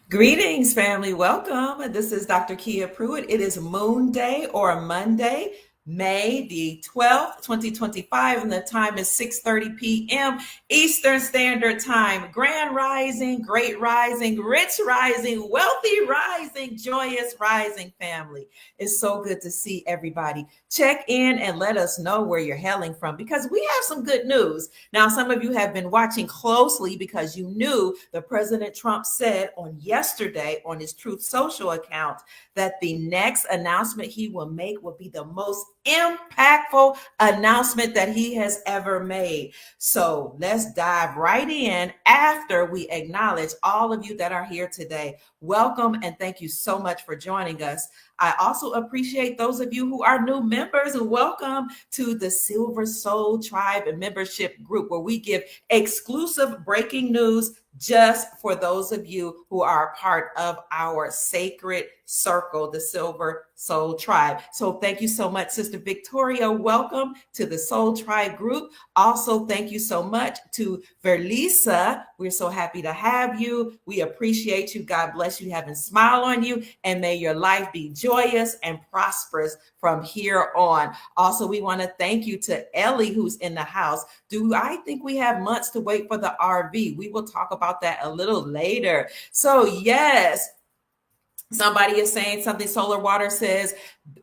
Greetings, family. Welcome. This is Dr. Kia Pruitt. It is Moon Day or Monday, May the 12th, 2025, and the time is 6:30 p.m. Eastern Standard Time. Grand rising, great rising, rich rising, wealthy rising, joyous rising, family. It's so good to see everybody. Check in and let us know where you're hailing from because we have some good news. Now, some of you have been watching closely because you knew that President Trump said on yesterday on his Truth Social account that the next announcement he will make will be the most impactful announcement that he has ever made. So let's dive right in after we acknowledge all of you that are here today. Welcome and thank you so much for joining us. I also appreciate those of you who are new members and welcome to the Silver Soul Tribe and membership group where we give exclusive breaking news just for those of you who are a part of our sacred circle, the Silver Soul Tribe. So thank you so much, Sister Victoria. Welcome to the Soul Tribe group. Also, thank you so much to Verlisa. We're so happy to have you. We appreciate you. God bless you. Have a smile on you, and may your life be joyous and prosperous from here on. Also, we want to thank you to Ellie, who's in the house. Do I think we have months to wait for the RV? We will talk about that a little later. So, yes. Somebody is saying something. Solar Water says,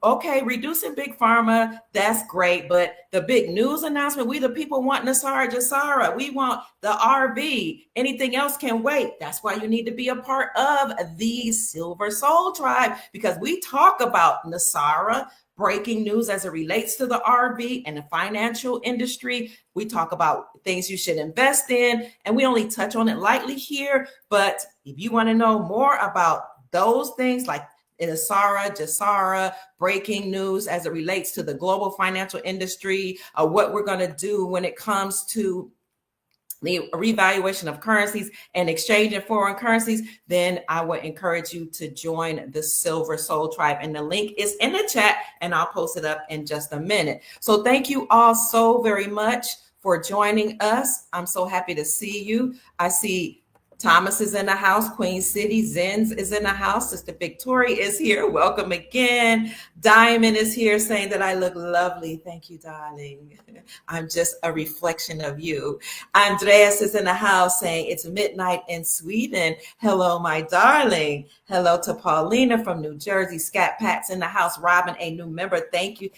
okay, reducing big pharma, that's great. But the big news announcement, we the people want Nasara Jasara. We want the RV. Anything else can wait. That's why you need to be a part of the Silver Soul Tribe, because we talk about Nasara, breaking news as it relates to the RV and the financial industry. We talk about things you should invest in, and we only touch on it lightly here. But if you want to know more about those things like Nasara, Jasara, breaking news as it relates to the global financial industry, what we're going to do when it comes to the revaluation of currencies and exchange in foreign currencies, then I would encourage you to join the Silver Soul Tribe. And the link is in the chat, and I'll post it up in just a minute. So thank you all so very much for joining us. I'm so happy to see you. I see Thomas is in the house. Queen City. Zenz is in the house. Sister Victoria is here. Welcome again. Diamond is here saying that I look lovely. Thank you, darling. I'm just a reflection of you. Andreas is in the house saying it's midnight in Sweden. Hello, my darling. Hello to Paulina from New Jersey. Scat Pat's in the house. Robin, a new member. Thank you.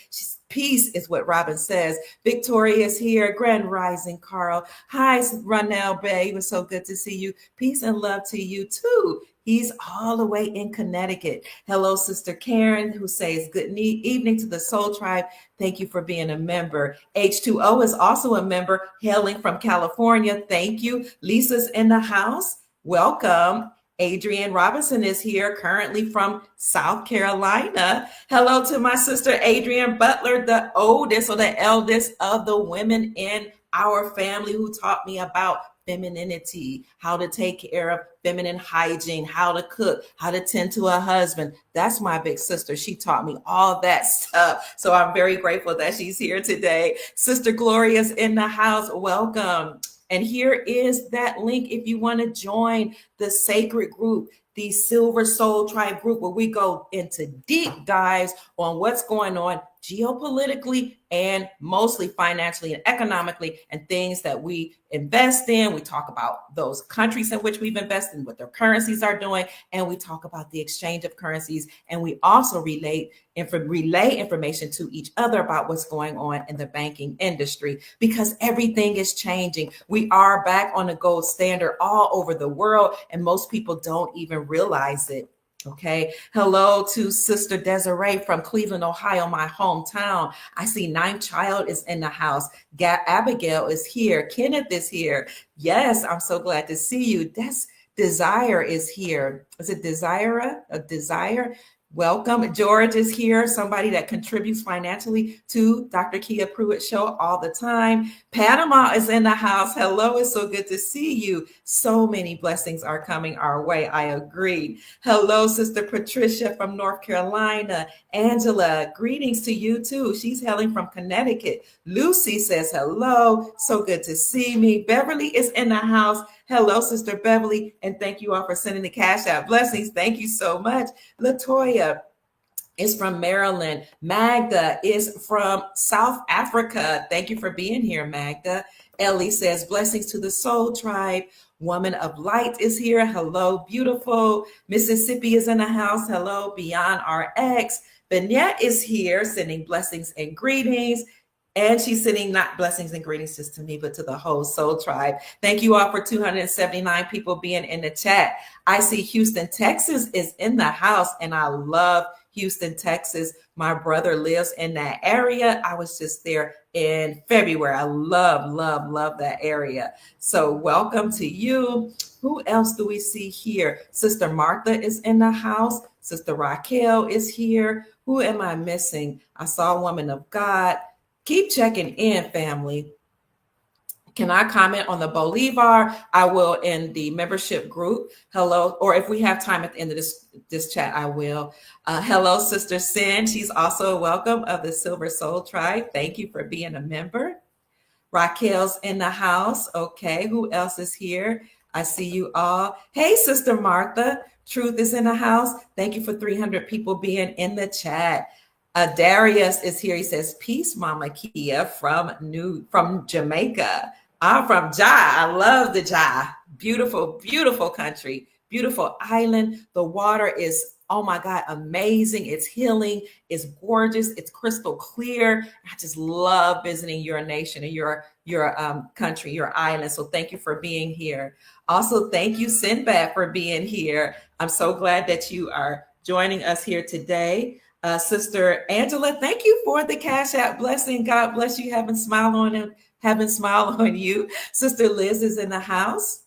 Peace is what Robin says. Victoria is here. Grand Rising, Carl. Hi, Ronell Bay. It was so good to see you. Peace and love to you too. He's all the way in Connecticut. Hello, Sister Karen, who says good evening to the Soul Tribe. Thank you for being a member. H2O is also a member, hailing from California. Thank you. Lisa's in the house. Welcome. Adrienne Robinson is here, currently from South Carolina. Hello to my sister, Adrienne Butler, the oldest or the eldest of the women in our family, who taught me about femininity, how to take care of feminine hygiene, how to cook, how to tend to a husband. That's my big sister. She taught me all that stuff. So I'm very grateful that she's here today. Sister Gloria's in the house. Welcome. And here is that link if you want to join the sacred group, the Silver Soul Tribe group, where we go into deep dives on what's going on geopolitically and mostly financially and economically, and things that we invest in. We talk about those countries in which we've invested, what their currencies are doing, and we talk about the exchange of currencies, and we also relay information to each other about what's going on in the banking industry, because everything is changing. We are back on the gold standard all over the world, and most people don't even realize it. Okay. Hello to Sister Desiree from Cleveland, Ohio, my hometown. I see Ninth Child is in the house. Abigail is here. Kenneth is here. Yes, I'm so glad to see you. Desire is here. Is it Desire? A Desire? Welcome. George is here, somebody that contributes financially to Dr. Kia Pruitt Show all the time. Panama is in the house. Hello, it's so good to see you. So many blessings are coming our way. I agree. Hello, Sister Patricia from North Carolina. Angela, greetings to you too. She's hailing from Connecticut. Lucy says hello. So good to see me. Beverly is in the house. Hello, Sister Beverly, and thank you all for sending the cash out blessings. Thank you so much. Latoya is from Maryland. Magda is from South Africa. Thank you for being here, Magda. Ellie says, blessings to the Soul Tribe. Woman of Light is here. Hello, beautiful. Mississippi is in the house. Hello, Beyond RX. Vignette is here, sending blessings and greetings. And she's sending not blessings and greetings just to me, but to the whole Soul Tribe. Thank you all for 279 people being in the chat. I see Houston, Texas is in the house, and I love Houston, Texas. My brother lives in that area. I was just there in February. I love that area. So welcome to you. Who else do we see here? Sister Martha is in the house. Sister Raquel is here. Who am I missing? I saw a woman of God. Keep checking in, family. Can I comment on the Bolivar? I will in the membership group. Hello, or if we have time at the end of this chat, I will. Hello, Sister Sin. She's also welcome of the Silver Soul Tribe. Thank you for being a member. Raquel's in the house. Okay, who else is here? I see you all. Hey, Sister Martha. Truth is in the house. Thank you for 300 people being in the chat. Darius is here. He says, peace, Mama Kia from Jamaica. I'm from Ja. I love the Ja. Beautiful, beautiful country, beautiful island. The water is, oh my God, amazing. It's healing. It's gorgeous. It's crystal clear. I just love visiting your nation and your country, your island. So thank you for being here. Also, thank you, Sinbad, for being here. I'm so glad that you are joining us here today. Sister Angela, thank you for the Cash App blessing. God bless you. Having smile on you. Sister Liz is in the house.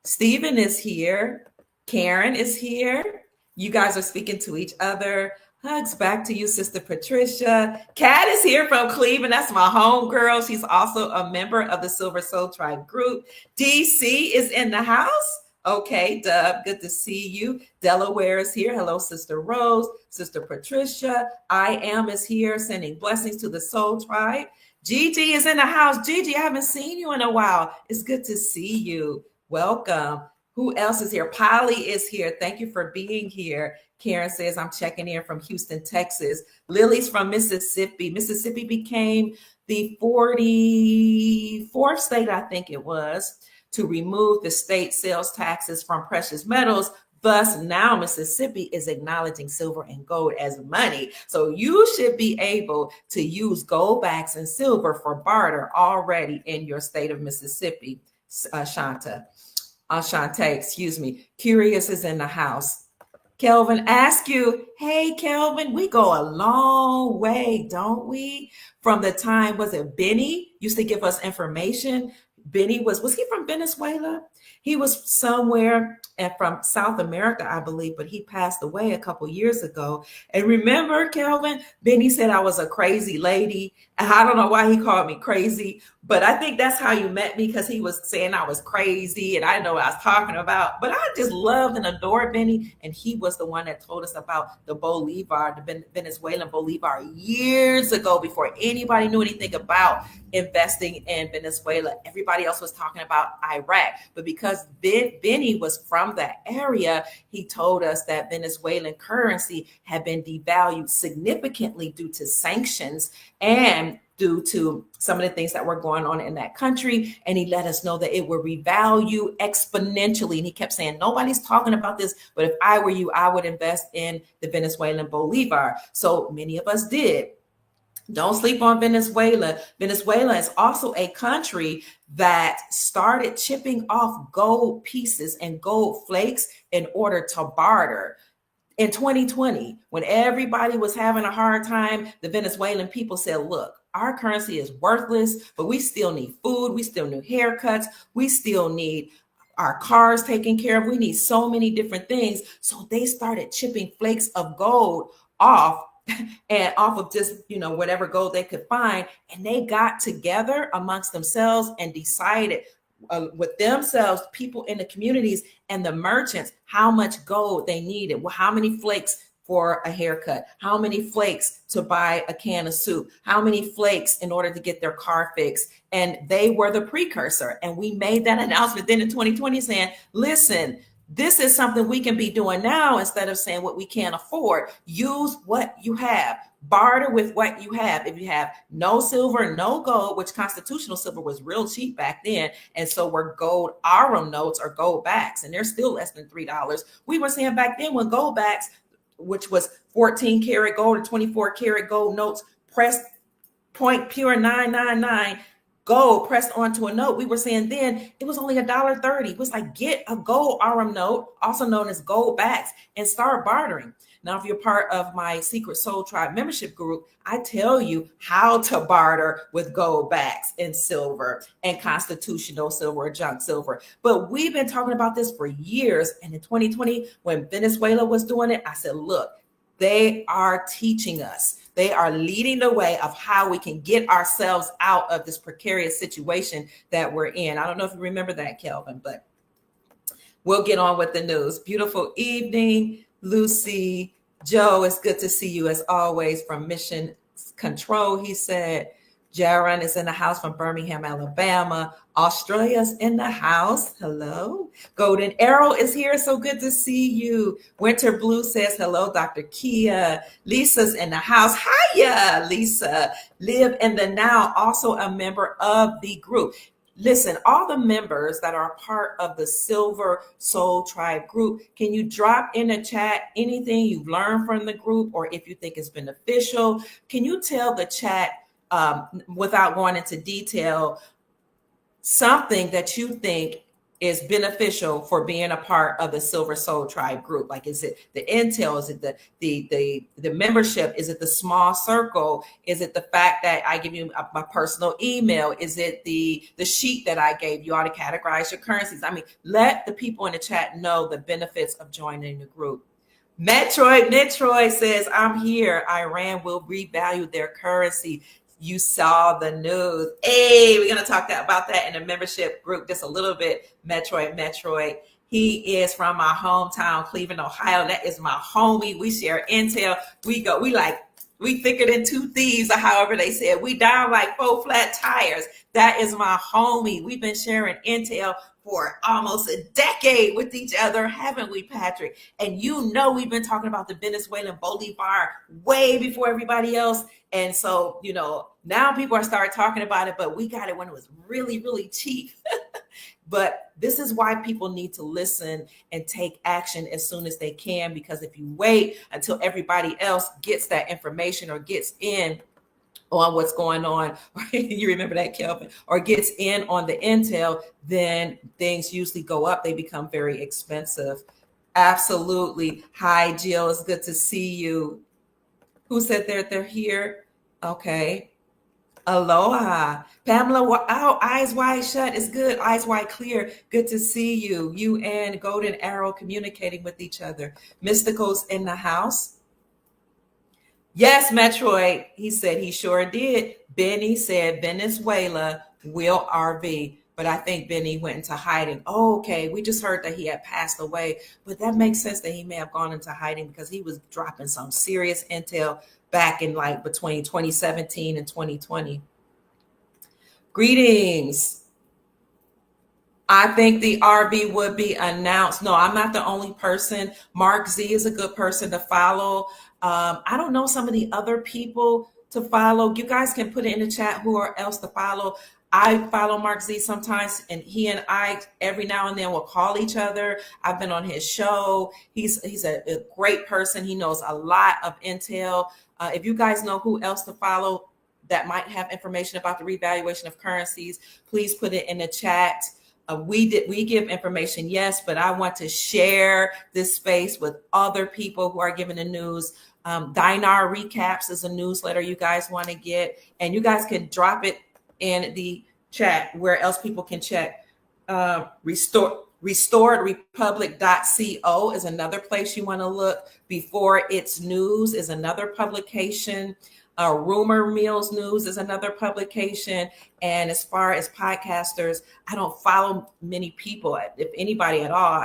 Stephen is here. Karen is here. You guys are speaking to each other. Hugs back to you, Sister Patricia. Kat is here from Cleveland. That's my home girl. She's also a member of the Silver Soul Tribe group. DC is in the house. Okay, Dub, good to see you. Delaware is here. Hello, Sister Rose, Sister Patricia. I Am is here, sending blessings to the Soul Tribe. Gigi is in the house. Gigi, I haven't seen you in a while. It's good to see you. Welcome. Who else is here? Polly is here. Thank you for being here. Karen says, I'm checking in from Houston, Texas. Lily's from Mississippi. Mississippi became the 44th state, I think it was, to remove the state sales taxes from precious metals. Thus, now Mississippi is acknowledging silver and gold as money. So you should be able to use gold backs and silver for barter already in your state of Mississippi. Shantae, excuse me. Curious is in the house. Kelvin, ask you, hey, Kelvin, we go a long way, don't we? From the time, was it Benny used to give us information? Benny was he from Venezuela? He was somewhere from South America, I believe, but he passed away a couple years ago. And remember, Kelvin, Benny said I was a crazy lady. I don't know why he called me crazy, but I think that's how you met me, because he was saying I was crazy and I didn't know what I was talking about. But I just loved and adored Benny. And he was the one that told us about the Bolivar, the Venezuelan Bolivar, years ago, before anybody knew anything about investing in Venezuela. Everybody else was talking about Iraq. But because Benny was from that area, he told us that Venezuelan currency had been devalued significantly due to sanctions and due to some of the things that were going on in that country. And he let us know that it would revalue exponentially. And he kept saying, nobody's talking about this, but if I were you, I would invest in the Venezuelan Bolivar. So many of us did. Don't sleep on Venezuela. Venezuela is also a country that started chipping off gold pieces and gold flakes in order to barter. In 2020, when everybody was having a hard time, the Venezuelan people said, look, our currency is worthless, but we still need food. We still need haircuts. We still need our cars taken care of. We need so many different things. So they started chipping flakes of gold off and off of just, whatever gold they could find. And they got together amongst themselves and decided with themselves, people in the communities and the merchants, how much gold they needed, how many flakes for a haircut, how many flakes to buy a can of soup, how many flakes in order to get their car fixed. And they were the precursor. And we made that announcement then in 2020 saying, listen, this is something we can be doing now instead of saying what we can't afford. Use what you have. Barter with what you have. If you have no silver, no gold, which constitutional silver was real cheap back then, and so were gold Arum notes or gold backs, and they're still less than $3. We were saying back then when gold backs, which was 14 karat gold or 24 karat gold notes, pressed point pure 999 gold pressed onto a note, we were saying then it was only $1.30. It was like, get a gold Arum note, also known as gold backs, and start bartering. Now, if you're part of my Secret Soul Tribe membership group, I tell you how to barter with gold backs and silver and constitutional silver or junk silver. But we've been talking about this for years. And in 2020, when Venezuela was doing it, I said, look, they are teaching us. They are leading the way of how we can get ourselves out of this precarious situation that we're in. I don't know if you remember that, Kelvin, but we'll get on with the news. Beautiful evening, Lucy. Joe, it's good to see you as always from Mission Control, he said. Jaron is in the house from Birmingham, Alabama. Australia's in the house. Hello. Golden Arrow is here. So good to see you. Winter Blue says, hello, Dr. Kia. Lisa's in the house. Hiya, Lisa. Live in the Now, also a member of the group. Listen, all the members that are part of the Silver Soul Tribe group, can you drop in the chat anything you've learned from the group, or if you think it's beneficial? Can you tell the chat, without going into detail, something that you think is beneficial for being a part of the Silver Soul Tribe group? Like, is it the intel? Is it the membership? Is it the small circle? Is it the fact that I give you my personal email? Is it the sheet that I gave you all to categorize your currencies? I mean, let the people in the chat know the benefits of joining the group. Metroid says, I'm here. Iran will revalue their currency. You saw the news. Hey, we're going to talk about that in the membership group just a little bit. Metroid. He is from my hometown, Cleveland, Ohio. That is my homie. We share intel. We thicker than two thieves, or however they said. We down like 4 flat tires. That is my homie. We've been sharing intel for almost a decade with each other, haven't we, Patrick? And you know we've been talking about the Venezuelan Bolivar way before everybody else. And so, now people are starting talking about it, but we got it when it was really, really cheap. But this is why people need to listen and take action as soon as they can, because if you wait until everybody else gets that information or gets in on what's going on, you remember that, Kelvin, or gets in on the intel, then things usually go up. They become very expensive. Absolutely. Hi, Jill. It's good to see you. Who said they're here? Okay. Aloha. Pamela, eyes wide shut is good. Eyes wide clear. Good to see you. You and Golden Arrow communicating with each other. Mystical's in the house. Yes, Metroid. He said he sure did. Benny said Venezuela will RV, but I think Benny went into hiding. Oh, okay. We just heard that he had passed away, but that makes sense that he may have gone into hiding because he was dropping some serious intel back in like between 2017 and 2020. Greetings. I think the RV would be announced. No, I'm not the only person. Mark Z is a good person to follow. I don't know some of the other people to follow. You guys can put it in the chat who are else to follow. I follow Mark Z sometimes, and he and I every now and then will call each other. I've been on his show. He's a great person. He knows a lot of intel. If you guys know who else to follow that might have information about the revaluation of currencies, please put it in the chat. We give information, yes, but I want to share this space with other people who are giving the news. Dinar Recaps is a newsletter you guys want to get, and you guys can drop it in the chat where else people can check. Restoredrepublic.co is another place you want to look. Before It's News is another publication. Rumor Mills News is another publication. And as far as podcasters, I don't follow many people, if anybody at all.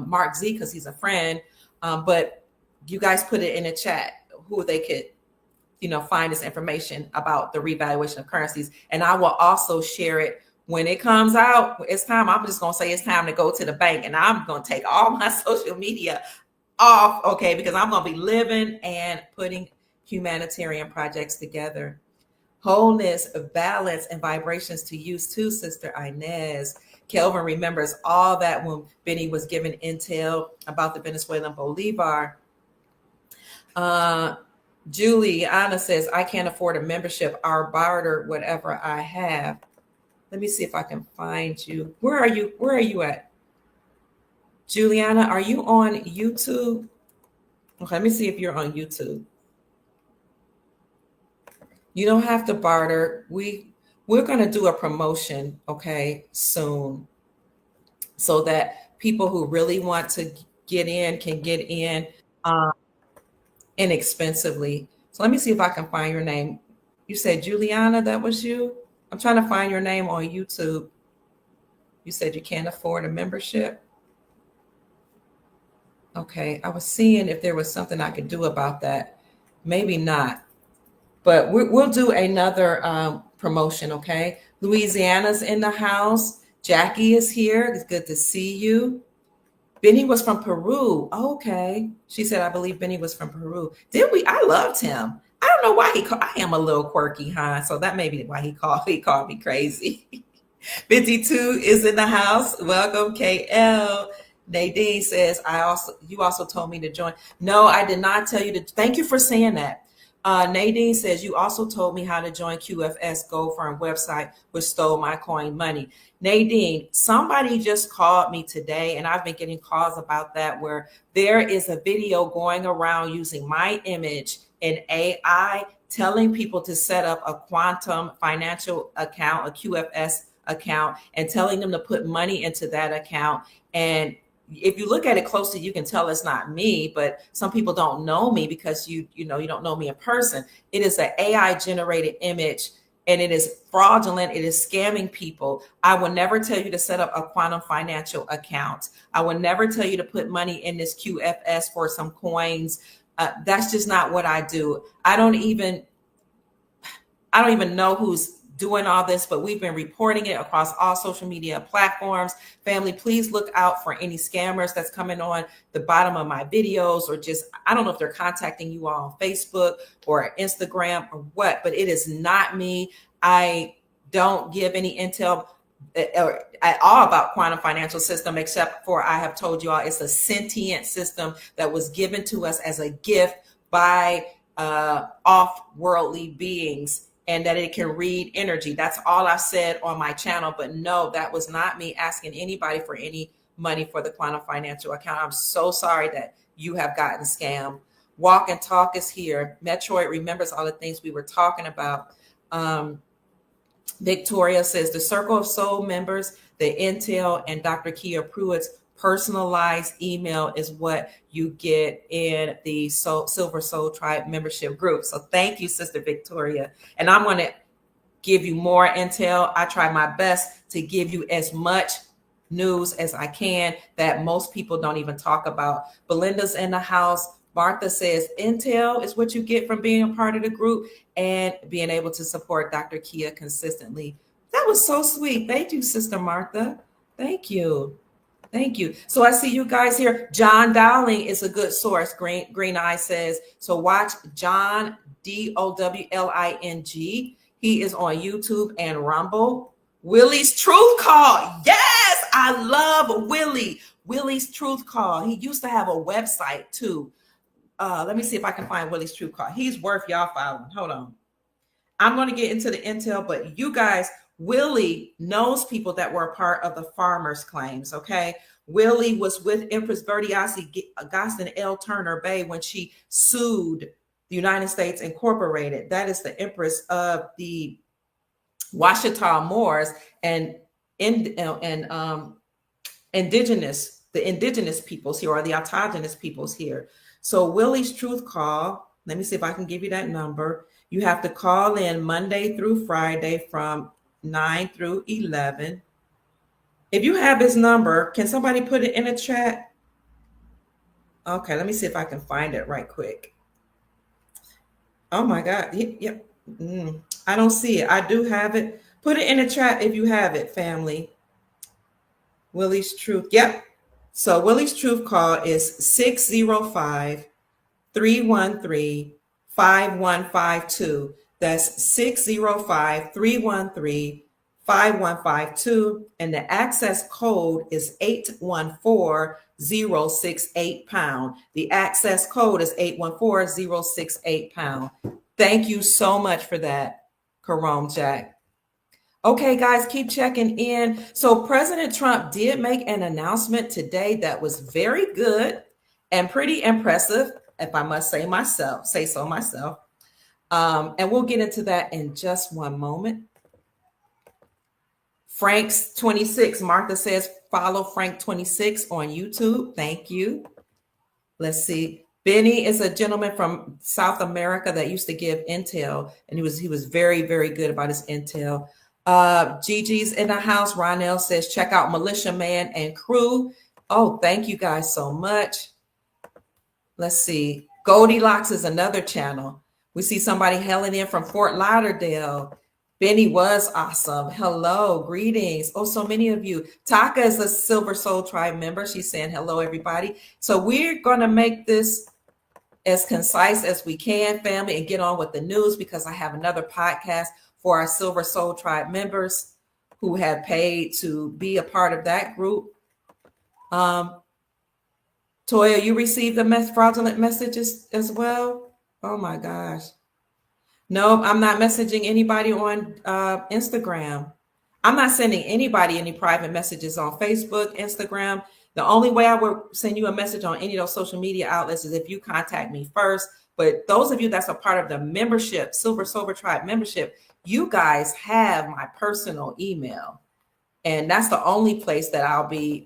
Mark Z, because he's a friend. But you guys put it in the chat who they could, find this information about the revaluation of currencies. And I will also share it when it comes out. It's time. I'm just going to say it's time to go to the bank, and I'm going to take all my social media off, okay, because I'm going to be living and putting humanitarian projects together. Wholeness, balance, and vibrations to use too, Sister Inez. Kelvin remembers all that when Benny was given intel about the Venezuelan Bolivar. Juliana says, I can't afford a membership. I'll barter whatever I have. Let me see if I can find you. Where are you? Where are you at? Juliana, are you on YouTube? Okay, let me see if you're on YouTube. You don't have to barter. We're going to do a promotion, okay, soon, so that people who really want to get in can get in inexpensively. So let me see if I can find your name. You said Juliana, that was you? I'm trying to find your name on YouTube. You said you can't afford a membership. Okay, I was seeing if there was something I could do about that. Maybe not, but we'll do another promotion, okay? Louisiana's in the house. Jackie is here. It's good to see you. Benny was from Peru. Okay. She said, I believe Benny was from Peru. Did we? I loved him. I don't know why I am a little quirky, huh? So that may be why he called me crazy. 52 is in the house. Welcome, KL. Nadine says, you also told me to join. No, I did not tell you to. Thank you for saying that. Nadine says, you also told me how to join QFS Gold Firm website, which stole my coin money. Nadine, somebody just called me today, and I've been getting calls about that, where there is a video going around using my image and AI telling people to set up a quantum financial account, a QFS account, and telling them to put money into that account. And if you look at it closely, you can tell it's not me, but some people don't know me because you don't know me in person. It is an AI generated image, and it is fraudulent. It is scamming people. I will never tell you to set up a quantum financial account. I will never tell you to put money in this QFS for some coins. That's just not what I do. I don't even know who's doing all this, but we've been reporting it across all social media platforms. Family, please look out for any scammers that's coming on the bottom of my videos, or just, I don't know if they're contacting you all on Facebook or Instagram or what, but it is not me. I don't give any intel at all about quantum financial system, except for I have told you all it's a sentient system that was given to us as a gift by off-worldly beings, and that it can read energy. That's all I said on my channel. But no, that was not me asking anybody for any money for the quantum financial account. I'm so sorry that you have gotten scammed. Walk and Talk is here. Metroid remembers all the things we were talking about. Victoria says the Circle of Soul members, the Intel, and Dr. Kia Pruitt's personalized email is what you get in the Silver Soul Tribe membership group. So thank you, Sister Victoria. And I'm going to give you more intel. I try my best to give you as much news as I can that most people don't even talk about. Belinda's in the house. Martha says, intel is what you get from being a part of the group and being able to support Dr. Kia consistently. That was so sweet. Thank you, Sister Martha. Thank you. Thank you. So I see you guys here. John Dowling is a good source. Green Eye says, so watch John, Dowling. He is on YouTube and Rumble. Willie's Truth Call. Yes, I love Willie. Willie's Truth Call. He used to have a website too. Let me see if I can find Willie's Truth Call. He's worth y'all following. Hold on. I'm going to get into the intel, but you guys, Willie knows people that were a part of the farmers' claims, okay? Willie was with Empress Bertiasi Gaston L. Turner Bay when she sued the United States Incorporated. That is the Empress of the Washita Moors and indigenous peoples here, or the autogenous peoples here. So Willie's Truth Call, let me see if I can give you that number. You have to call in Monday through Friday from 9 through 11. If you have his number, can somebody put it in a chat? Okay, let me see if I can find it right quick. Oh my God. Yep. I don't see it. I do have it. Put it in the chat if you have it, family. Willie's Truth. Yep. So Willie's Truth call is 605 313 5152. That's 605 313 5152. And the access code is 814068 pound. The access code is 814068 pound. Thank you so much for that, Karom Jack. Okay, guys, keep checking in. So, President Trump did make an announcement today that was very good and pretty impressive, if I must say so myself. And we'll get into that in just one moment. Frank's 26. Martha says, follow Frank 26 on YouTube. Thank you. Let's see. Benny is a gentleman from South America that used to give intel, and he was very, very good about his intel. Gigi's in the house. Ronell says, check out Militia Man and Crew. Oh, thank you guys so much. Let's see. Goldilocks is another channel. We see somebody hailing in from Fort Lauderdale. Benny was awesome. Hello, greetings. Oh, so many of you. Taka is a Silver Soul Tribe member. She's saying hello, everybody. So we're going to make this as concise as we can, family, and get on with the news, because I have another podcast for our Silver Soul Tribe members who have paid to be a part of that group. Toya, you received the fraudulent messages as well? Oh my gosh. No, I'm not messaging anybody on Instagram. I'm not sending anybody any private messages on Facebook, Instagram. The only way I would send you a message on any of those social media outlets is if you contact me first. But those of you that's a part of the membership, Silver Sober Tribe membership, you guys have my personal email. And that's the only place that I'll be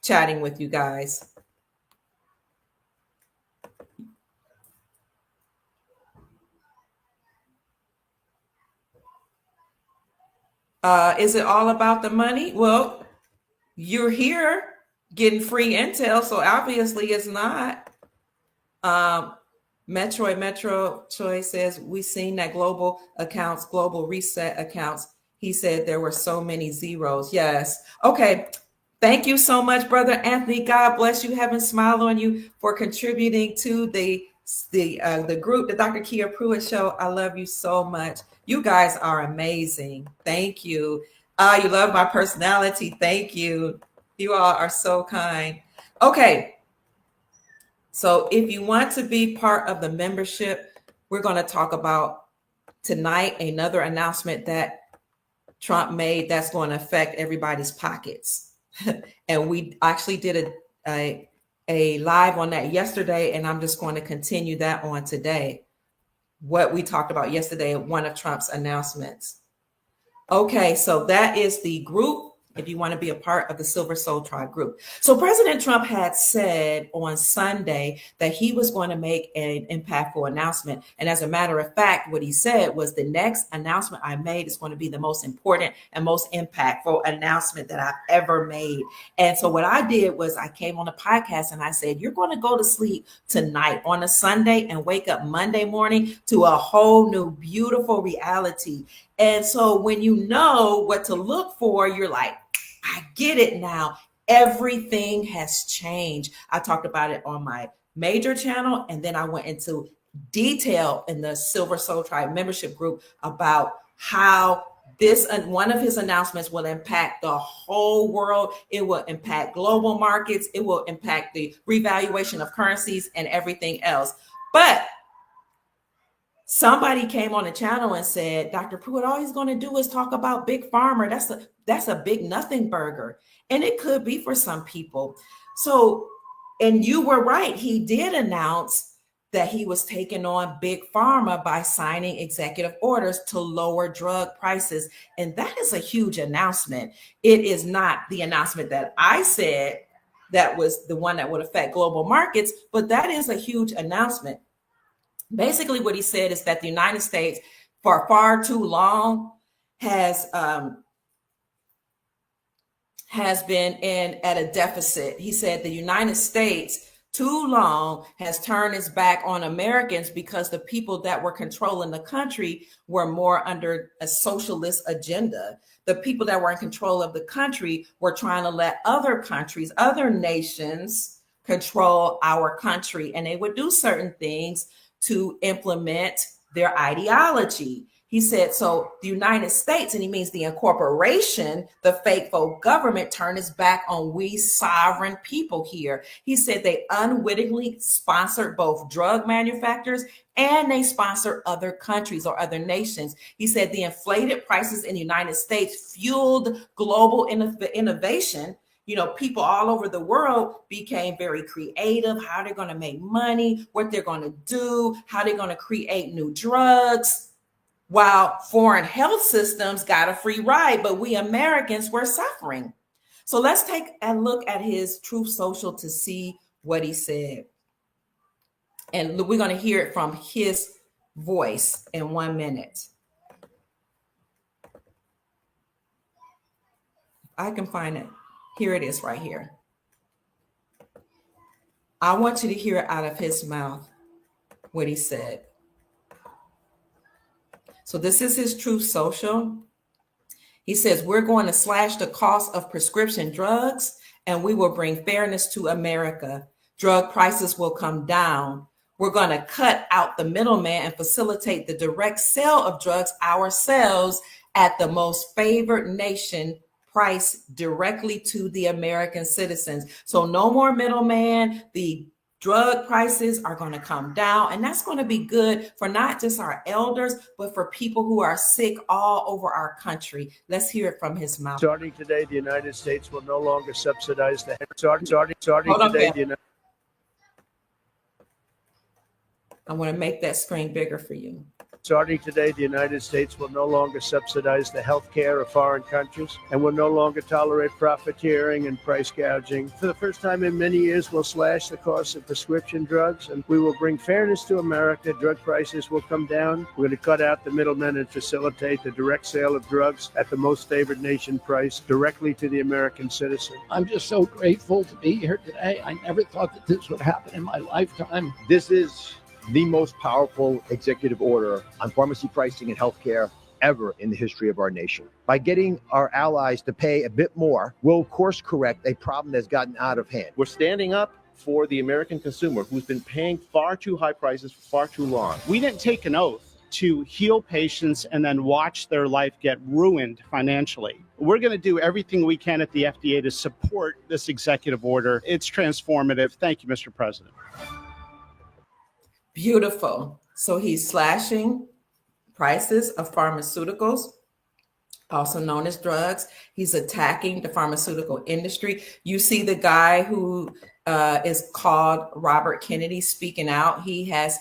chatting with you guys. Is it all about the money? Well, you're here getting free intel, so obviously it's not. Metro Choi says, we seen that global accounts, global reset accounts. He said there were so many zeros. Yes. Okay. Thank you so much, Brother Anthony. God bless you. Heaven smile on you for contributing to the group, the Dr. Kia Pruitt Show. I love you so much. You guys are amazing. Thank you. You love my personality. Thank you. You all are so kind. Okay. So if you want to be part of the membership, we're going to talk about tonight another announcement that Trump made that's going to affect everybody's pockets. And we actually did a live on that yesterday, and I'm just going to continue that on today. What we talked about yesterday, one of Trump's announcements. Okay, so that is the group, if you want to be a part of the Silver Soul Tribe group. So President Trump had said on Sunday that he was going to make an impactful announcement. And as a matter of fact, what he said was, the next announcement I made is going to be the most important and most impactful announcement that I've ever made. And so what I did was I came on a podcast and I said, you're going to go to sleep tonight on a Sunday and wake up Monday morning to a whole new beautiful reality. And so when you know what to look for, you're like, I get it now. Everything has changed. I talked about it on my major channel, and then I went into detail in the Silver Soul Tribe membership group about how this one of his announcements will impact the whole world. It will impact global markets. It will impact the revaluation of currencies and everything else. But somebody came on the channel and said, Dr. Pruitt, all he's going to do is talk about Big Pharma. That's a big nothing burger. And it could be for some people. So, and you were right. He did announce that he was taking on Big Pharma by signing executive orders to lower drug prices. And that is a huge announcement. It is not the announcement that I said that was the one that would affect global markets, but that is a huge announcement. Basically, what he said is that the United States, for far too long, has been at a deficit. He said the United States too long has turned its back on Americans because the people that were controlling the country were more under a socialist agenda. The people that were in control of the country were trying to let other countries, other nations control our country, and they would do certain things to implement their ideology. He said, so the United States, and he means the incorporation, the faithful government, turned its back on we sovereign people here. He said they unwittingly sponsored both drug manufacturers and they sponsor other countries or other nations. He said the inflated prices in the United States fueled global innovation. You know, people all over the world became very creative, how they're going to make money, what they're going to do, how they're going to create new drugs, while foreign health systems got a free ride, but we Americans were suffering. So let's take a look at his Truth Social to see what he said. And we're going to hear it from his voice in 1 minute. I can find it. Here it is right here. I want you to hear it out of his mouth, what he said. So this is his Truth Social. He says, we're going to slash the cost of prescription drugs and we will bring fairness to America. Drug prices will come down. We're going to cut out the middleman and facilitate the direct sale of drugs ourselves at the most favored nation price directly to the American citizens. So no more middleman. The drug prices are going to come down, and that's going to be good for not just our elders, but for people who are sick all over our country. Let's hear it from his mouth. Starting today, the United States will no longer subsidize the I want to make that screen bigger for you. Starting today, the United States will no longer subsidize the health care of foreign countries and will no longer tolerate profiteering and price gouging. For the first time in many years, we'll slash the cost of prescription drugs and we will bring fairness to America. Drug prices will come down. We're going to cut out the middlemen and facilitate the direct sale of drugs at the most favored nation price directly to the American citizen. I'm just so grateful to be here today. I never thought that this would happen in my lifetime. This is the most powerful executive order on pharmacy pricing and healthcare ever in the history of our nation. By getting our allies to pay a bit more, we'll course correct a problem that's gotten out of hand. We're standing up for the American consumer who's been paying far too high prices for far too long. We didn't take an oath to heal patients and then watch their life get ruined financially. We're going to do everything we can at the FDA to support this executive order. It's transformative. Thank you, Mr. President. Beautiful. So he's slashing prices of pharmaceuticals, also known as drugs. He's attacking the pharmaceutical industry. You see the guy who is called Robert Kennedy speaking out. He has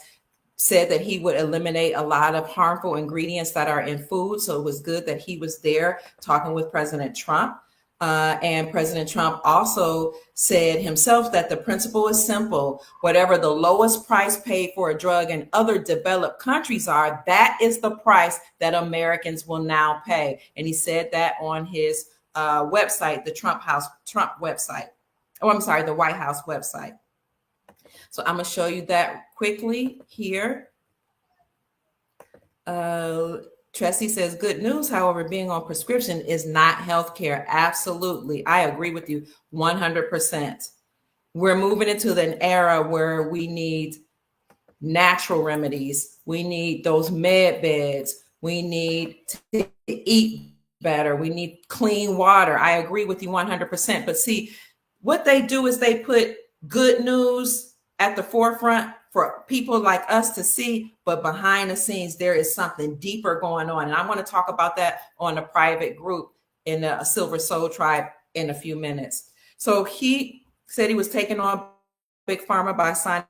said that he would eliminate a lot of harmful ingredients that are in food. So it was good that he was there talking with President Trump. And President Trump also said himself that the principle is simple. Whatever the lowest price paid for a drug in other developed countries are, that is the price that Americans will now pay. And he said that on his website, the Trump website. Oh, I'm sorry, the White House website. So I'm going to show you that quickly here. Tressie says, good news, however, being on prescription is not healthcare. Absolutely. I agree with you 100%. We're moving into an era where we need natural remedies. We need those med beds. We need to eat better. We need clean water. I agree with you 100%. But see, what they do is they put good news at the forefront for people like us to see, but behind the scenes, there is something deeper going on. And I want to talk about that on a private group in the Silver Soul Tribe in a few minutes. So he said he was taking on Big Pharma by signing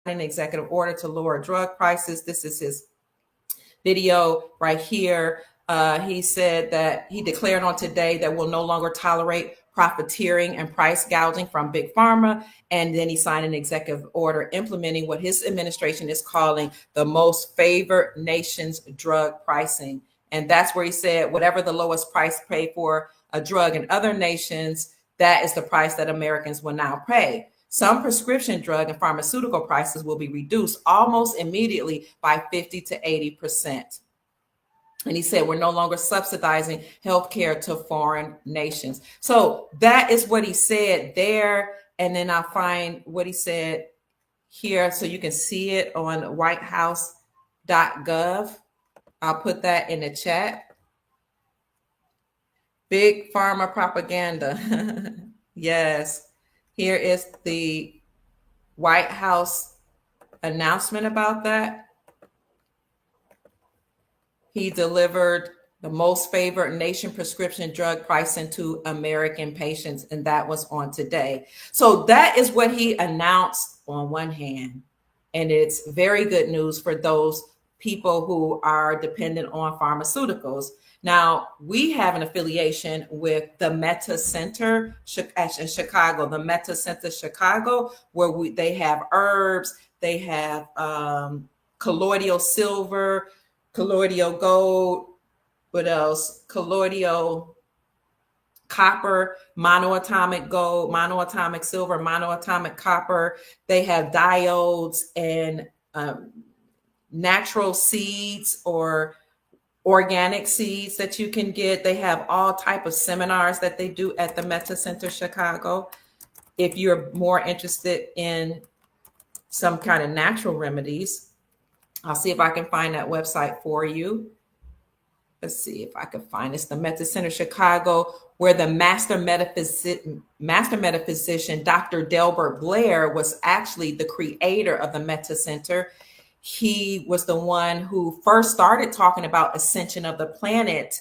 an executive order to lower drug prices. This is his video right here. He said that he declared on today that we'll no longer tolerate profiteering and price gouging from Big Pharma. And then he signed an executive order implementing what his administration is calling the most favored nation's drug pricing. And that's where he said, whatever the lowest price paid for a drug in other nations, that is the price that Americans will now pay. Some prescription drug and pharmaceutical prices will be reduced almost immediately by 50 to 80%. And he said, we're no longer subsidizing healthcare to foreign nations. So that is what he said there. And then I'll find what he said here so you can see it on whitehouse.gov. I'll put that in the chat. Big pharma propaganda. Yes. Here is the White House announcement about that. He delivered the most favored nation prescription drug pricing to American patients, and that was on today. So that is what he announced on one hand, and it's very good news for those people who are dependent on pharmaceuticals. Now, we have an affiliation with the Meta Center in Chicago, the Meta Center Chicago, where they have herbs, they have colloidal silver, colloidal gold, what else? Colloidal copper, monoatomic gold, monoatomic silver, monoatomic copper. They have diodes and natural seeds or organic seeds that you can get. They have all type of seminars that they do at the Meta Center Chicago. If you're more interested in some kind of natural remedies, I'll see if I can find that website for you. Let's see if I can find it's the Meta Center Chicago, where the master metaphysician, Dr. Delbert Blair, was actually the creator of the Meta Center. He was the one who first started talking about ascension of the planet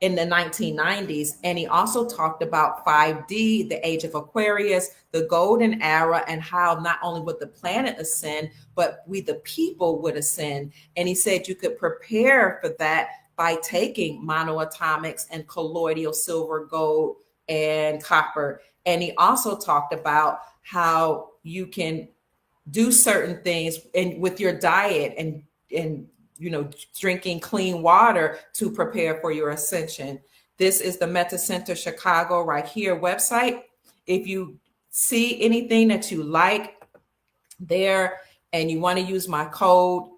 in the 1990s. And he also talked about 5D, the age of Aquarius, the golden era, and how not only would the planet ascend, but we, the people, would ascend. And he said you could prepare for that by taking monoatomics and colloidal silver, gold, and copper. And he also talked about how you can do certain things and with your diet and drinking clean water to prepare for your ascension. This is the Meta Center Chicago right here website. If you see anything that you like there and you want to use my code,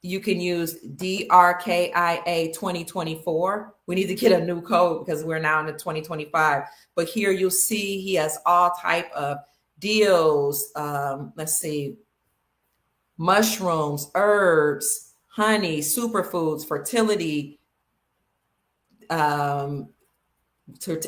you can use DRKIA 2024. We need to get a new code because we're now in the 2025. But here you'll see he has all type of deals. Let's see, mushrooms, herbs, honey, superfoods, fertility,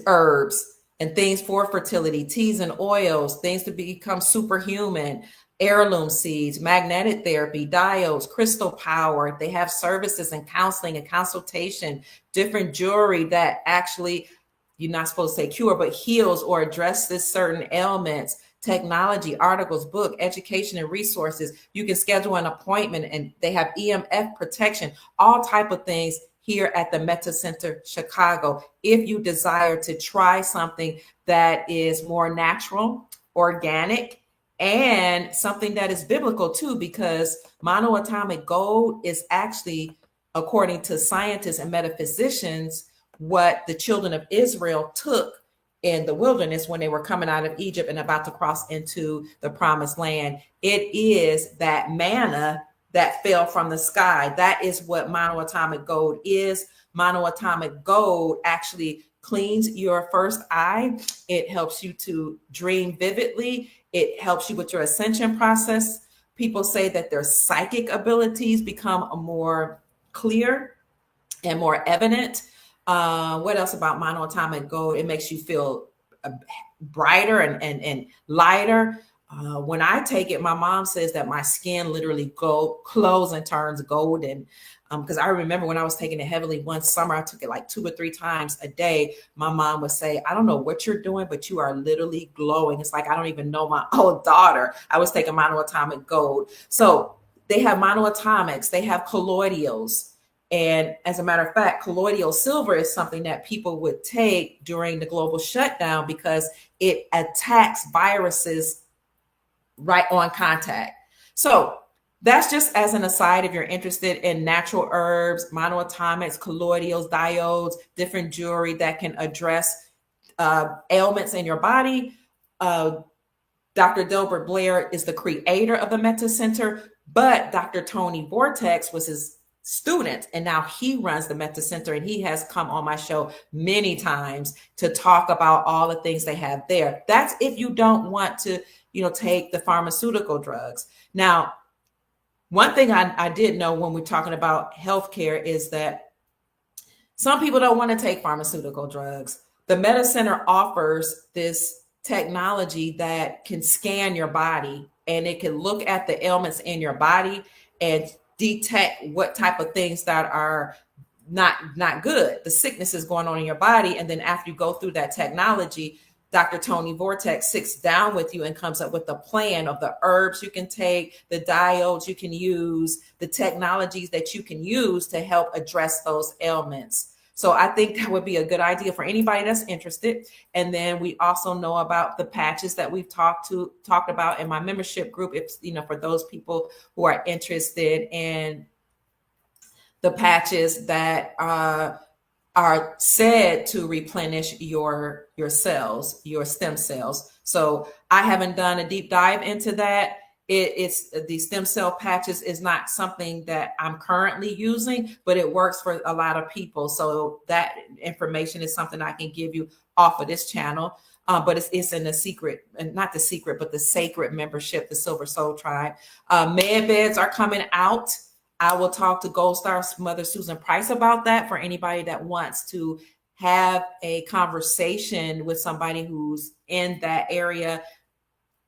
herbs and things for fertility, teas and oils, things to become superhuman, heirloom seeds, magnetic therapy, diodes, crystal power. They have services and counseling and consultation, different jewelry that actually, you're not supposed to say cure, but heals or addresses certain ailments, technology, articles, book, education, and resources. You can schedule an appointment and they have EMF protection, all type of things here at the Meta Center Chicago. If you desire to try something that is more natural, organic, and something that is biblical too, because monoatomic gold is actually, according to scientists and metaphysicians, what the children of Israel took in the wilderness when they were coming out of Egypt and about to cross into the promised land. It is that manna that fell from the sky. That is what monoatomic gold is. Monoatomic gold actually cleans your first eye. It helps you to dream vividly. It helps you with your ascension process. People say that their psychic abilities become more clear and more evident. What else about monoatomic gold? It makes you feel brighter and lighter. When I take it, my mom says that my skin literally glows and turns golden. Because I remember when I was taking it heavily one summer, I took it like 2 or 3 times a day. My mom would say, I don't know what you're doing, but you are literally glowing. It's like, I don't even know my own daughter. I was taking monoatomic gold. So they have monoatomics, they have colloidals. And as a matter of fact, colloidal silver is something that people would take during the global shutdown because it attacks viruses right on contact. So that's just as an aside. If you're interested in natural herbs, monoatomics, colloidals, diodes, different jewelry that can address ailments in your body, Dr. Delbert Blair is the creator of the Meta Center, but Dr. Tony Vortex was his student, and now he runs the Meta Center, and he has come on my show many times to talk about all the things they have there. That's if you don't want to, take the pharmaceutical drugs. Now, one thing I did know when we're talking about healthcare is that some people don't want to take pharmaceutical drugs. The Meta Center offers this technology that can scan your body, and it can look at the ailments in your body and detect what type of things that are not good, the sickness is going on in your body. And then after you go through that technology, Dr. Tony Vortex sits down with you and comes up with a plan of the herbs you can take, the diodes you can use, the technologies that you can use to help address those ailments. So I think that would be a good idea for anybody that's interested. And then we also know about the patches that we've talked about in my membership group. If, for those people who are interested in the patches that are said to replenish your cells, your stem cells. So I haven't done a deep dive into that. It's the stem cell patches is not something that I'm currently using, but it works for a lot of people. So that information is something I can give you off of this channel. But it's in the secret, and not the secret, but the sacred membership, the Silver Soul Tribe. Med beds are coming out. I will talk to Gold Star Mother Susan Price about that for anybody that wants to have a conversation with somebody who's in that area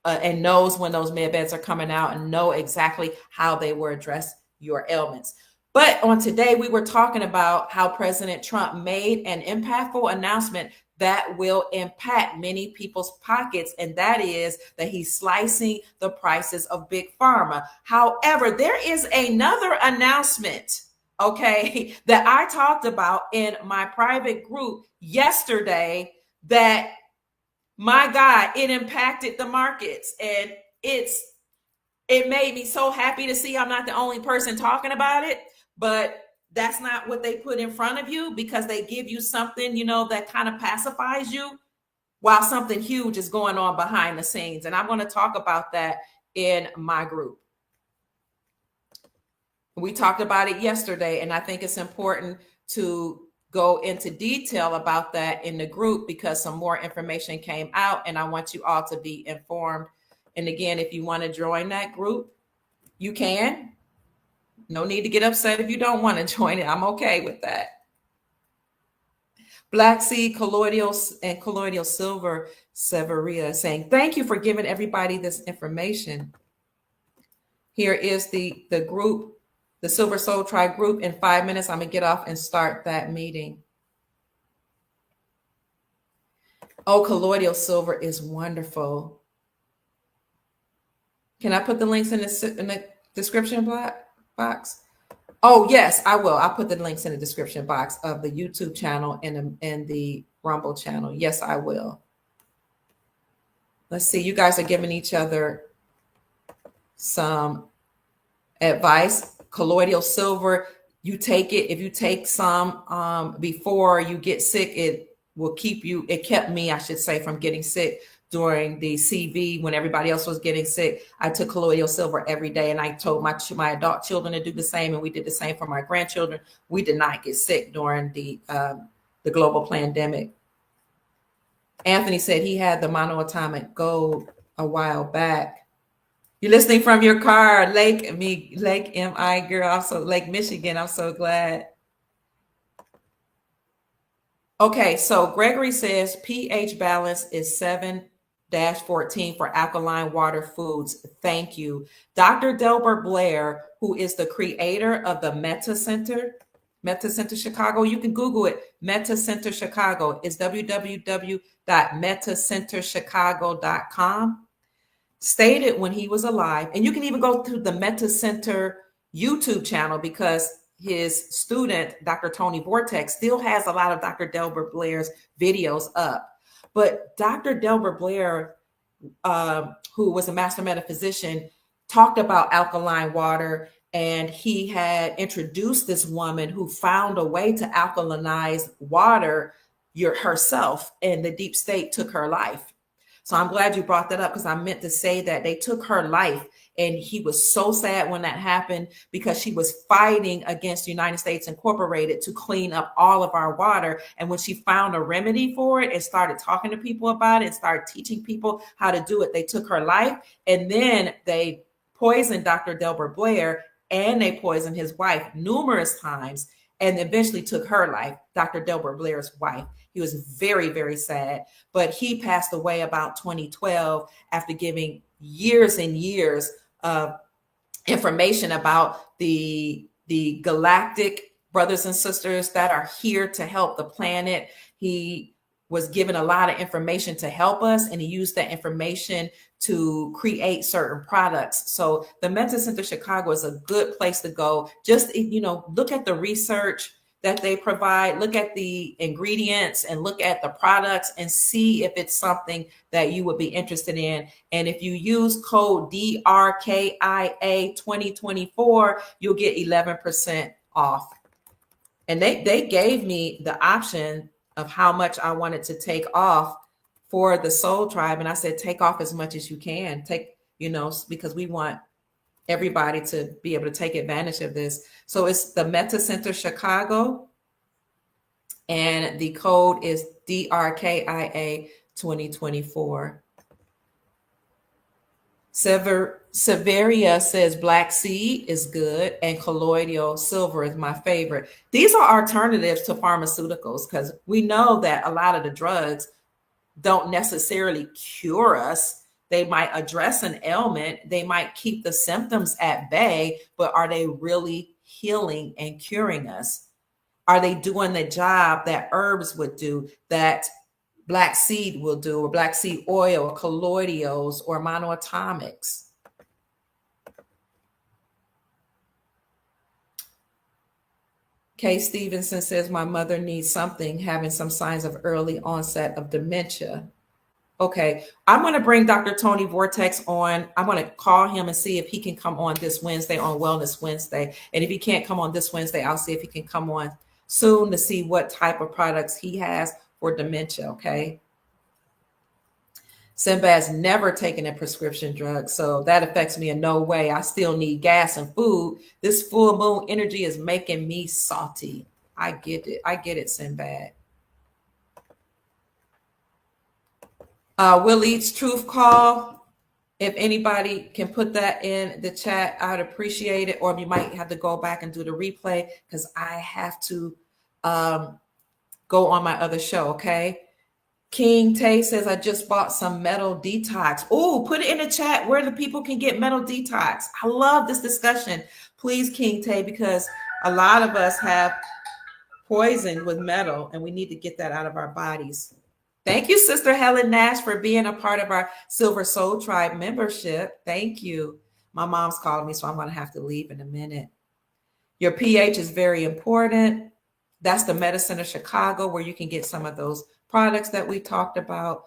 and knows when those med beds are coming out and know exactly how they will address your ailments. But on today, we were talking about how President Trump made an impactful announcement that will impact many people's pockets, and that is that he's slicing the prices of big pharma. However, there is another announcement, okay, that I talked about in my private group yesterday that, my God, it impacted the markets, and it made me so happy to see I'm not the only person talking about it. But that's not what they put in front of you, because they give you something, that kind of pacifies you while something huge is going on behind the scenes. And I'm going to talk about that in my group. We talked about it yesterday, and I think it's important to go into detail about that in the group because some more information came out, and I want you all to be informed. And again, if you want to join that group, you can. No need to get upset if you don't want to join it. I'm okay with that. Black Sea Colloidal and Colloidal Silver Severia saying, thank you for giving everybody this information. Here is the group, the Silver Soul Tribe group. In 5 minutes, I'm going to get off and start that meeting. Oh, colloidal silver is wonderful. Can I put the links in the description box? Oh, yes, I will. I'll put the links in the description box of the YouTube channel and the Rumble channel. Yes, I will. Let's see. You guys are giving each other some advice. Colloidal silver, you take it. If you take some before you get sick, it will keep you. It kept me, I should say, from getting sick during the CV when everybody else was getting sick. I took colloidal silver every day, and I told my adult children to do the same, and we did the same for my grandchildren. We did not get sick during the global pandemic. Anthony said he had the monoatomic gold a while back. You're listening from your car, Lake MI girl, also Lake Michigan. I'm so glad. Okay, so Gregory says pH balance is 7-14 for alkaline water foods. Thank you. Dr. Delbert Blair, who is the creator of the Meta Center Chicago. You can Google it. Meta Center Chicago is www.metacenterchicago.com. Stated when he was alive, and you can even go to the Meta Center YouTube channel because his student, Dr. Tony Vortex, still has a lot of Dr. Delbert Blair's videos up. But Dr. Delbert Blair, who was a master metaphysician, talked about alkaline water, and he had introduced this woman who found a way to alkalinize water herself, and the deep state took her life. So I'm glad you brought that up because I meant to say that they took her life. And he was so sad when that happened because she was fighting against United States Incorporated to clean up all of our water. And when she found a remedy for it and started talking to people about it and started teaching people how to do it, they took her life. And then they poisoned Dr. Delbert Blair and they poisoned his wife numerous times and eventually took her life, Dr. Delbert Blair's wife. He was very, very sad, but he passed away about 2012 after giving years and years of information about the galactic brothers and sisters that are here to help the planet. He was given a lot of information to help us, and he used that information to create certain products. So the Mental Center Chicago is a good place to go. Just, look at the research that they provide, look at the ingredients and look at the products and see if it's something that you would be interested in. And if you use code DRKIA 2024, you'll get 11% off. And they gave me the option of how much I wanted to take off for the Soul Tribe. And I said, take off as much as you can. Because we want everybody to be able to take advantage of this. So it's the Meta Center Chicago, and the code is DRKIA 2024. Severia says black seed is good and colloidal silver is my favorite. These are alternatives to pharmaceuticals because we know that a lot of the drugs don't necessarily cure us. They might address an ailment. They might keep the symptoms at bay, but are they really healing and curing us? Are they doing the job that herbs would do, that black seed will do, or black seed oil, or colloidals, or monoatomics? Kay Stevenson says, my mother needs something, having some signs of early onset of dementia. Okay, I'm going to bring Dr. Tony Vortex on. I'm going to call him and see if he can come on this Wednesday, on Wellness Wednesday. And if he can't come on this Wednesday, I'll see if he can come on soon to see what type of products he has for dementia, okay? Sinbad's never taken a prescription drug, so that affects me in no way. I still need gas and food. This full moon energy is making me salty. I get it, Sinbad. Will Eats Truth Call. If anybody can put that in the chat, I'd appreciate it. Or you might have to go back and do the replay because I have to go on my other show, okay? King Tay says, I just bought some Metal Detox. Oh, put it in the chat where the people can get Metal Detox. I love this discussion. Please, King Tay, because a lot of us have poison with metal and we need to get that out of our bodies. Thank you, Sister Helen Nash, for being a part of our Silver Soul Tribe membership. Thank you. My mom's calling me, so I'm going to have to leave in a minute. Your pH is very important. That's the Meta Center Chicago, where you can get some of those products that we talked about.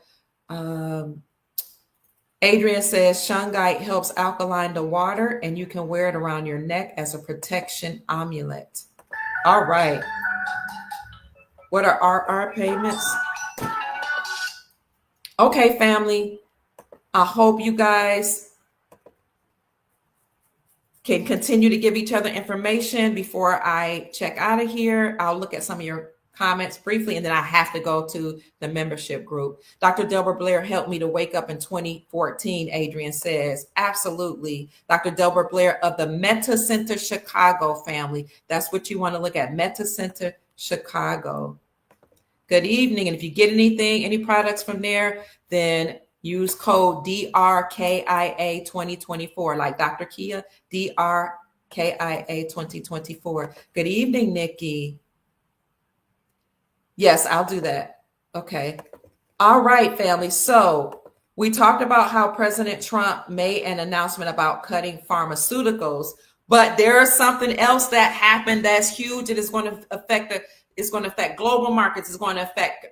Adrian says shungite helps alkaline the water, and you can wear it around your neck as a protection amulet. All right. What are RR payments? Okay, family. I hope you guys can continue to give each other information before I check out of here. I'll look at some of your comments briefly, and then I have to go to the membership group. Dr. Delbert Blair helped me to wake up in 2014, Adrian says. Absolutely. Dr. Delbert Blair of the Meta Center Chicago family. That's what you want to look at, Meta Center Chicago. Good evening. And if you get anything, any products from there, then use code DRKIA 2024, like Dr. Kia, DRKIA 2024. Good evening, Nikki. Yes, I'll do that. Okay. All right, family. So we talked about how President Trump made an announcement about cutting pharmaceuticals, but there is something else that happened that's huge and is going to affect global markets. It's going to affect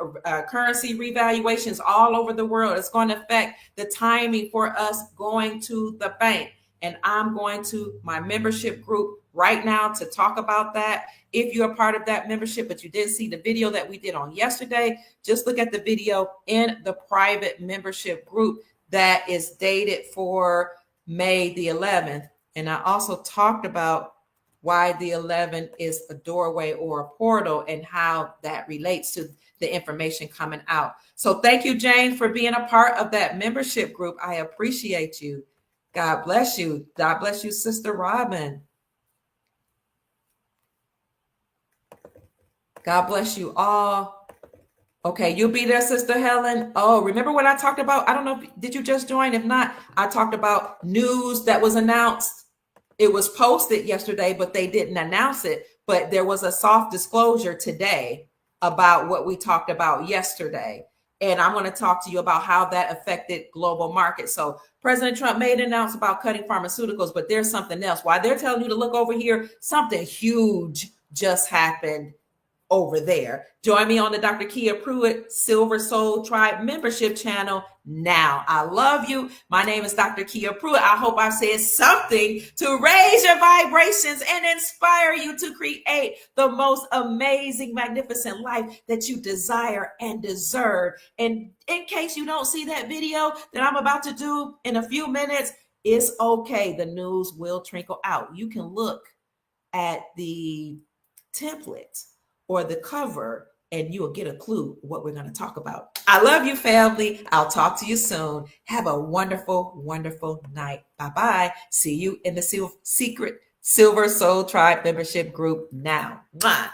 currency revaluations all over the world. It's going to affect the timing for us going to the bank. And I'm going to my membership group right now to talk about that. If you're a part of that membership, but you didn't see the video that we did on yesterday, just look at the video in the private membership group that is dated for May the 11th. And I also talked about why the 11th is a doorway or a portal and how that relates to the information coming out. So thank you, Jane, for being a part of that membership group. I appreciate you. God bless you. God bless you, Sister Robin. God bless you all. Okay, you'll be there, Sister Helen. Oh, remember what I talked about? I don't know, did you just join? If not, I talked about news that was announced. It was posted yesterday, but they didn't announce it. But there was a soft disclosure today about what we talked about yesterday. And I'm going to talk to you about how that affected global markets. So President Trump made an announcement about cutting pharmaceuticals, but there's something else. While they're telling you to look over here, something huge just happened over there. Join me on the Dr. Kia Pruitt Silver Soul Tribe membership channel now. I love you. My name is Dr. Kia Pruitt. I hope I said something to raise your vibrations and inspire you to create the most amazing, magnificent life that you desire and deserve. And in case you don't see that video that I'm about to do in a few minutes, it's okay. The news will trickle out. You can look at the template or the cover, and you will get a clue what we're going to talk about. I love you, family. I'll talk to you soon. Have a wonderful, wonderful night. Bye-bye. See you in the Secret Silver Soul Tribe membership group now. Mwah.